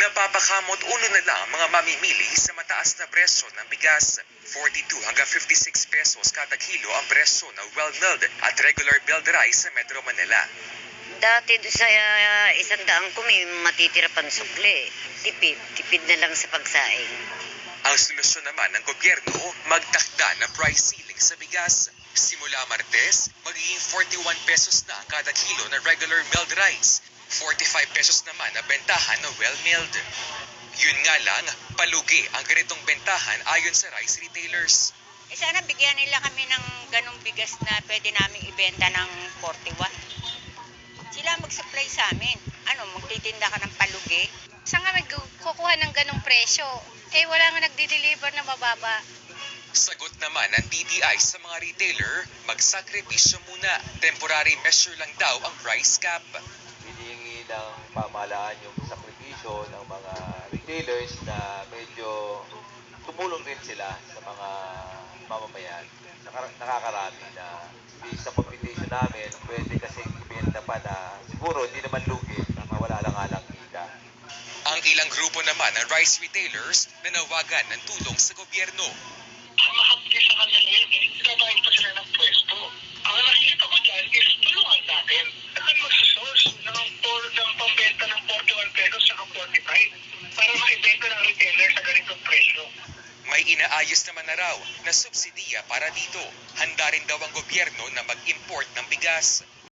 Napapakamot uno na lang ang mga mamimili sa mataas na presyo ng bigas. 42 hanggang 56 pesos kada kilo ang presyo ng well-milled at regular milled rice sa Metro Manila. Dati doon sa 100 ko may matitira pang sukli. Tipid na lang sa pagsaing. Ang solusyon naman ng gobyerno, magtakda ng price ceiling sa bigas. Simula Martes, magiging 41 pesos na kada kilo na regular milled rice. 45 pesos naman na bentahan ng well-milled. Yun nga lang, palugi ang ganitong bentahan ayon sa rice retailers. Sana bigyan nila kami ng ganong bigas na pwede naming ibenta ng 41. Sila mag-supply sa amin. Magtitinda ka ng palugi? Saan nga kukuha ng ganong presyo? Wala nga nagdi-deliver na mababa. Sagot naman ng DTI sa mga retailer, magsakripisyo muna. Temporary measure lang daw ang price cap. Hinihingi ng pamahalaan yung sakripisyo ng mga retailers na medyo tumulong din sila sa mga mamamayan. Nakakarami na sa competition namin, pwede kasing ibenta pa na siguro hindi naman lugi, wala lang alang kita. Ang ilang grupo naman ng rice retailers nanawagan ng tulong sa gobyerno. Ang mahapdi sa kanila yun Tabayad pa sila ng pwesto. Ang nakikita ko dyan is tulungan natin. Saan magsasource ng pambenta ng 41 pesos sa 45 para maibenta ng retailer sa ganitong presyo. May inaayos naman na raw na subsidiya para dito. Handa rin daw ang gobyerno na mag-import ng bigas.